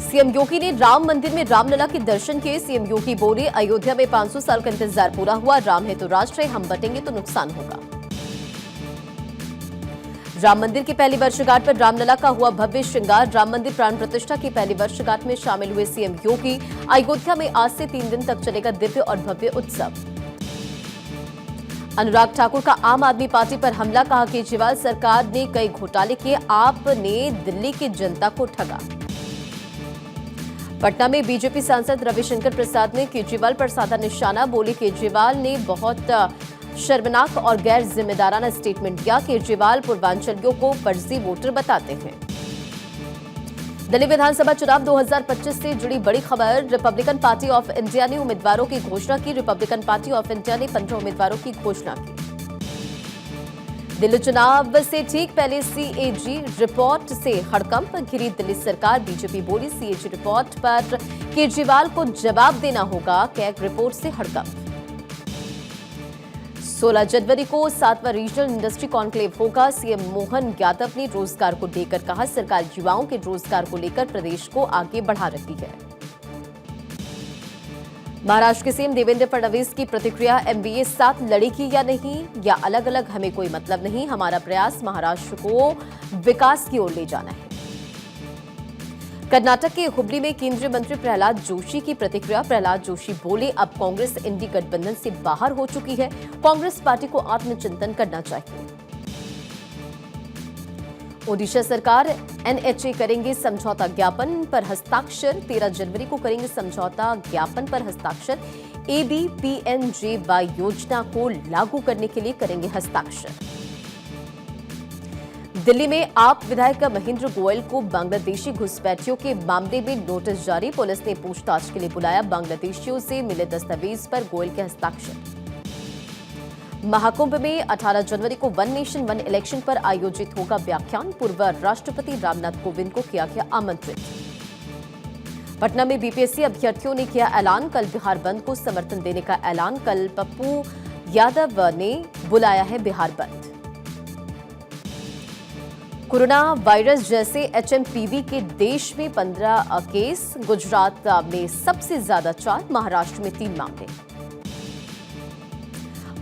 CM योगी ने राम मंदिर में रामलला के दर्शन किए। सीएम योगी बोले, अयोध्या में 500 साल का इंतजार पूरा हुआ। राम है तो राष्ट्र है, हम बटेंगे तो नुकसान होगा। राम मंदिर की पहली वर्षगांठ पर रामलला का हुआ भव्य श्रृंगार। राम मंदिर प्राण प्रतिष्ठा की पहली वर्षगांठ में शामिल हुए सीएम योगी। अयोध्या में आज से 3 दिन तक चलेगा दिव्य और भव्य उत्सव। अनुराग ठाकुर का आम आदमी पार्टी पर हमला, कहा केजरीवाल सरकार ने कई घोटाले किए, आपने दिल्ली की जनता को ठगा। पटना में बीजेपी सांसद रविशंकर प्रसाद ने केजरीवाल पर साधा निशाना, बोले केजरीवाल ने बहुत शर्मनाक और गैर जिम्मेदाराना स्टेटमेंट दिया। केजरीवाल पूर्वांचलियों को फर्जी वोटर बताते हैं। दिल्ली विधानसभा चुनाव 2025 से जुड़ी बड़ी खबर, रिपब्लिकन पार्टी ऑफ इंडिया ने उम्मीदवारों की घोषणा की। रिपब्लिकन पार्टी ऑफ इंडिया ने 15 उम्मीदवारों की घोषणा की। दिल्ली चुनाव से ठीक पहले सीएजी रिपोर्ट से हड़कंप, घिरी दिल्ली सरकार। बीजेपी बोली, सीएजी रिपोर्ट पर केजरीवाल को जवाब देना होगा, कैग रिपोर्ट से हड़कंप। 16 जनवरी को 7वां रीजनल इंडस्ट्री कॉन्क्लेव होगा। सीएम मोहन यादव ने रोजगार को लेकर कहा, सरकार युवाओं के रोजगार को लेकर प्रदेश को आगे बढ़ा रही है। महाराष्ट्र के सीएम देवेंद्र फडणवीस की प्रतिक्रिया, एमबीए साथ लड़ेगी या नहीं, या अलग अलग हमें कोई मतलब नहीं, हमारा प्रयास महाराष्ट्र को विकास की ओर ले जाना है। कर्नाटक के हुबली में केंद्रीय मंत्री प्रहलाद जोशी की प्रतिक्रिया, प्रहलाद जोशी बोले, अब कांग्रेस इंडी गठबंधन से बाहर हो चुकी है, कांग्रेस पार्टी को आत्मचिंतन करना चाहिए। ओडिशा सरकार एनएचए करेंगे समझौता ज्ञापन पर हस्ताक्षर, 13 जनवरी को करेंगे समझौता ज्ञापन पर हस्ताक्षर। एबीपीएनजेवाई योजना को लागू करने के लिए करेंगे हस्ताक्षर। दिल्ली में आप विधायक महेंद्र गोयल को बांग्लादेशी घुसपैठियों के मामले में नोटिस जारी, पुलिस ने पूछताछ के लिए बुलाया। बांग्लादेशियों से मिले दस्तावेज पर गोयल के हस्ताक्षर। महाकुंभ में 18 जनवरी को वन नेशन वन इलेक्शन पर आयोजित होगा व्याख्यान, पूर्व राष्ट्रपति रामनाथ कोविंद को किया गया आमंत्रित। पटना में बीपीएससी अभ्यर्थियों ने किया ऐलान, कल बिहार बंद को समर्थन देने का ऐलान। कल पप्पू यादव ने बुलाया है बिहार बंद। कोरोना वायरस जैसे एचएमपीवी के देश में 15 केस, गुजरात में सबसे ज्यादा 4, महाराष्ट्र में 3 मामले।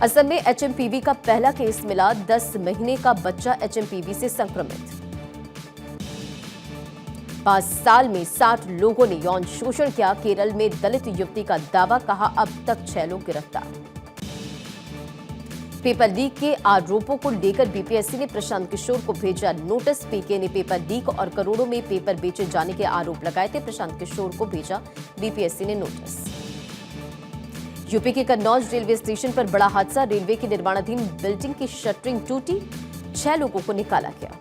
असम में एचएमपीवी का पहला केस मिला, 10 महीने का बच्चा एचएमपीवी से संक्रमित। 5 साल में 60 लोगों ने यौन शोषण किया, केरल में दलित युवती का दावा, कहा अब तक 6 लोग गिरफ्तार। पेपर लीक के आरोपों को लेकर बीपीएससी ने प्रशांत किशोर को भेजा नोटिस। पीके ने पेपर लीक और करोड़ों में पेपर बेचे जाने के आरोप लगाए थे, प्रशांत किशोर को भेजा बीपीएससी ने नोटिस। यूपी के कन्नौज रेलवे स्टेशन पर बड़ा हादसा, रेलवे की निर्माणाधीन बिल्डिंग की शटरिंग टूटी, 6 लोगों को निकाला गया।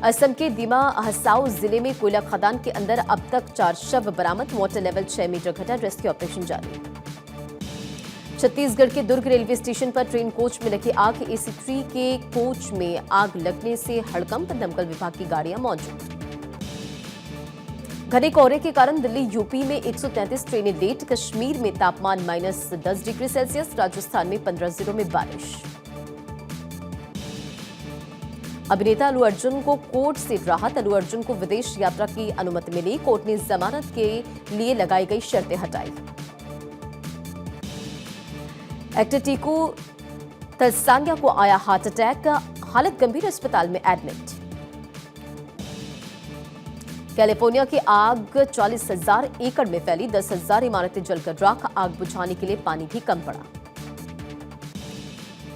असम के दिमा हसाओ जिले में कोयला खदान के अंदर अब तक 4 शव बरामद, वाटर लेवल 6 मीटर घटा, रेस्क्यू ऑपरेशन जारी। छत्तीसगढ़ के दुर्ग रेलवे स्टेशन पर ट्रेन कोच में लगी आग, एसी3 के कोच में आग लगने से हड़कंप, दमकल विभाग की गाड़ियां मौजूद। घने कोहरे के कारण दिल्ली यूपी में 133 ट्रेनें लेट, कश्मीर में तापमान -10 डिग्री सेल्सियस, राजस्थान में 15 जिलों में बारिश। अभिनेता अल्लू अर्जुन को कोर्ट से राहत, अल्लू अर्जुन को विदेश यात्रा की अनुमति मिली, कोर्ट ने जमानत के लिए लगाई गई शर्तें हटाई। एक्टर टीकू तलसांगिया को आया हार्ट अटैक, हालत गंभीर, अस्पताल में एडमिट। कैलिफोर्निया की आग 40,000 एकड़ में फैली, 10,000 इमारतें जलकर राख, आग बुझाने के लिए पानी भी कम पड़ा।